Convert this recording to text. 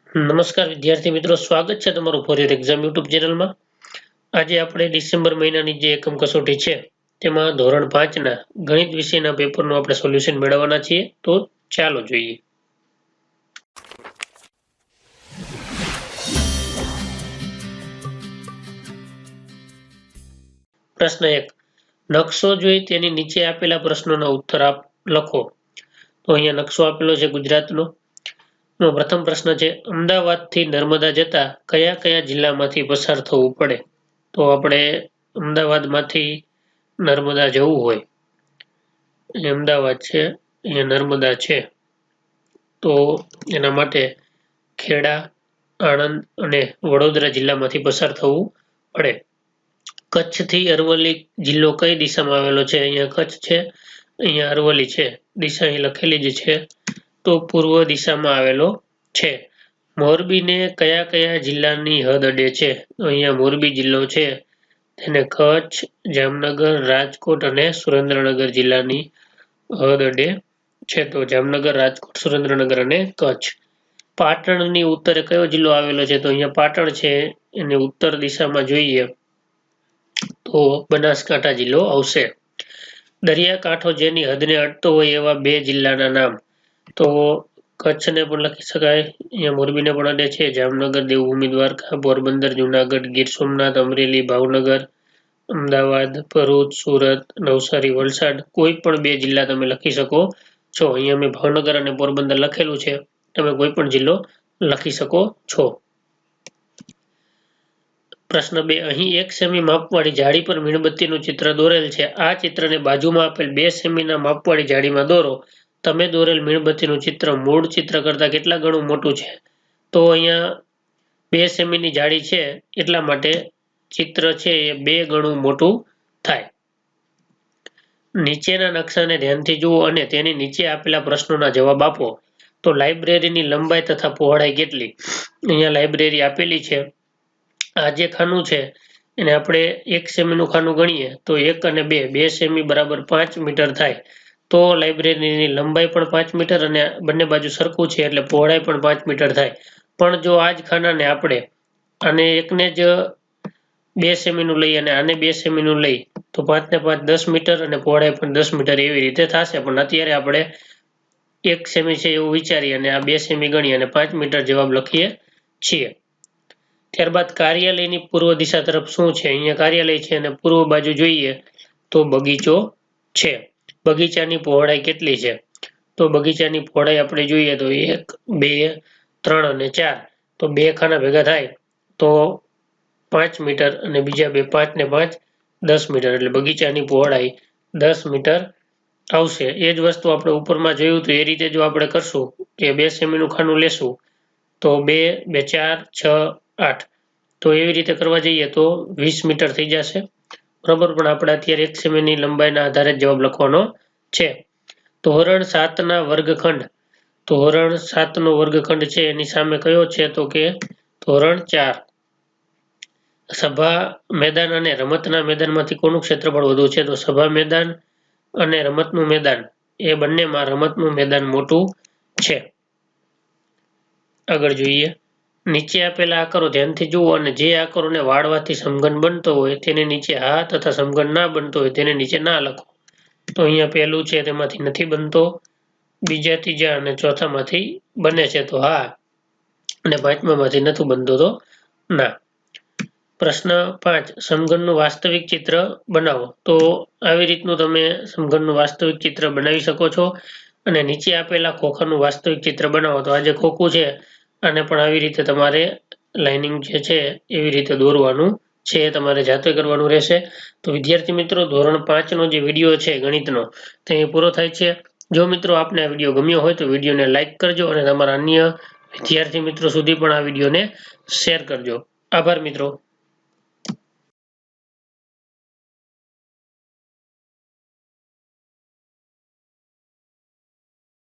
નમસ્કાર વિદ્યાર્થી મિત્રો, સ્વાગત છે તમારું ફોર યર એક્ઝામ યુટ્યુબ ચેનલમાં। આજે આપણે ડિસેમ્બર મહિનાની જે એકમ કસોટી છે તેમાં ધોરણ 5ના ગણિત વિષયના પેપરનું આપણે સોલ્યુશન મેળવવાના છીએ। તો ચાલો જોઈએ। પ્રશ્ન 1, નકશો જોઈ તેની નીચે આપેલા પ્રશ્નોના ઉત્તર લખો। તો અહીંયા નકશો આપેલો છે ગુજરાતનો। પ્રથમ પ્રશ્ન છે, અમદાવાદથી નર્મદા જતા કયા કયા જિલ્લામાંથી પસાર થવું પડે? તો આપણે અમદાવાદમાંથી નર્મદા જવું હોય, અમદાવાદ છે, અહીંયા નર્મદા છે, તો એના માટે ખેડા, આણંદ અને વડોદરા જિલ્લામાંથી પસાર થવું પડે। કચ્છથી અરવલ્લી જિલ્લો કઈ દિશામાં આવેલો છે? અહીંયા કચ્છ છે, અહીંયા અરવલ્લી છે, દિશા અહીં લખેલી જ છે, તો પૂર્વ દિશામાં આવેલો છે। મોરબીને કયા કયા જિલ્લાની હદ અડે છે? અહીંયા મોરબી જિલ્લો છે તેને કચ્છ, જામનગર, રાજકોટ અને સુરેન્દ્રનગર જિલ્લાની હદ અડે છે, તો જામનગર, રાજકોટ, સુરેન્દ્રનગર અને કચ્છ। પાટણની ઉત્તરે કયો જિલ્લો આવેલો છે? તો અહીંયા પાટણ છે, એને ઉત્તર દિશામાં જોઈએ તો બનાસકાંઠા જિલ્લો આવશે। દરિયાકાંઠો જેની હદને અડતો હોય એવા બે જિલ્લાના નામ? તો કચ્છને પણ લખી શકાય, અહીંયા મોરબીને પણ અડે છે, જામનગર, દેવભૂમિ દ્વારકા, પોરબંદર, જુનાગઢ, ગીર સોમનાથ, અમરેલી, ભાવનગર, અમદાવાદ, ભરૂચ, સુરત, નવસારી, વલસાડ, કોઈ પણ બે જિલ્લા તમે લખી શકો છો। અહીંયા મેં ભાવનગર અને પોરબંદર લખેલું છે, તમે કોઈ પણ જિલ્લો લખી શકો છો। પ્રશ્ન 2, અહીં 1 સેમી માપવાળી જાળી પર મીણબત્તીનું ચિત્ર દોરેલ છે। આ ચિત્રને બાજુમાં આપેલ 2 સેમીના માપવાળી જાળીમાં દોરો। તમે દોરેલ મીણબત્તીનું ચિત્ર મૂળ ચિત્ર કરતાં કેટલા ગણું મોટું છે? તો અહીંયા 2 સેમીની જાળી છે એટલા માટે ચિત્ર છે એ 2 ગણું મોટું થાય। નીચેના નકશાને ધ્યાનથી જુઓ અને તેની નીચે આપેલા પ્રશ્નોના જવાબ આપો। તો લાઇબ્રેરીની લંબાઈ તથા પહોળાઈ કેટલી? અહીંયા લાઇબ્રેરી આપેલી છે। આ જે ખાનું છે એને આપણે 1 સેમીનું ખાનું ગણીએ તો 1 અને 2 સેમી બરાબર 5 મીટર થાય। તો લાઇબ્રેરીની લંબાઈ પણ 5 મીટર અને બંને બાજુ સરખું છે એટલે પહોળાઈ પણ 5 મીટર થાય। પણ જો આ જ ખાનાને આપણે આને એકને જ 2 સેમીનું લઈ અને આને 2 સેમીનું લઈ તો 5 ને 5 10 મીટર અને પહોળાઈ પણ 10 મીટર એવી રીતે થશે। પણ અત્યારે આપણે 1 સેમી છે એવું વિચારી અને આ 2 સેમી ગણી અને 5 મીટર જવાબ લખીએ છીએ। ત્યારબાદ કાર્યાલયની પૂર્વ દિશા તરફ શું છે? અહીંયા કાર્યાલય છે અને પૂર્વ બાજુ જોઈએ તો બગીચો છે। બગીચાની પહોળાઈ કેટલી છે? તો બગીચાની પહોળાઈ આપણે જોઈએ તો 1, 2, 3 અને 4, તો 2 ખાના ભેગા થાય તો 5 મીટર અને બીજા 2 5 ને 5 10 મીટર એટલે બગીચાની પહોળાઈ 10 મીટર આવશે। એ જ વસ્તુ આપણે ઉપરમાં જોયું તો એ રીતે જો આપણે કરશું કે 2 સેમીનું ખાનું લેશું તો 2, 2, 4, 6, 8, તો એવી રીતે કરવા જઈએ તો 20 મીટર થઈ જશે બરાબર। પણ આપણે અત્યારે 1 સેમીની લંબાઈના આધારે જવાબ લખવાનો છે। ધોરણ 7ના વર્ગખંડ, ધોરણ 7નો વર્ગખંડ છે એની સામે કયો છે? તો કે ધોરણ 4। સભા મેદાન અને રમતના મેદાનમાંથી કોનું ક્ષેત્રફળ વધુ છે? તો સભા મેદાન અને રમતનું મેદાન એ બંનેમાં રમતનું મેદાન મોટું છે। આગળ જોઈએ, નીચે આપેલા આકારો ધ્યાનથી જુઓ અને જે આકારોને વાળવાથી સમઘન બનતો હોય તેને નીચે હા તથા સમઘન ના બનતો હોય તેને નીચે ના લખો। તો અહીંયા પહેલું છે તેમાંથી નથી બનતો, બીજા, ત્રીજા અને ચોથામાંથી બને છે તો હા, અને પાંચમામાંથી નથી બનતો તો ના। પ્રશ્ન 5, સમઘનનું વાસ્તવિક ચિત્ર બનાવો। તો આવી રીતનું તમે સમઘનનું વાસ્તવિક ચિત્ર બનાવી શકો છો અને નીચે આપેલા ખોખાનું વાસ્તવિક ચિત્ર બનાવો। તો આ જે ખોખું છે આને પણ આવી રીતે તમારે લાઇનિંગ જે છે એવી રીતે દોરવાનું છે, એ તમારે જાતે કરવાનું રહેશે। તો વિદ્યાર્થી મિત્રો, ધોરણ 5નો જે વિડીયો છે ગણિતનો તે પૂરો થાય છે। જો મિત્રો આપને આ વિડીયો ગમ્યો હોય તો વિડીયોને લાઇક કરજો અને તમારા અન્ય વિદ્યાર્થી મિત્રો સુધી પણ આ વિડીયોને શેર કરજો। આભાર મિત્રો।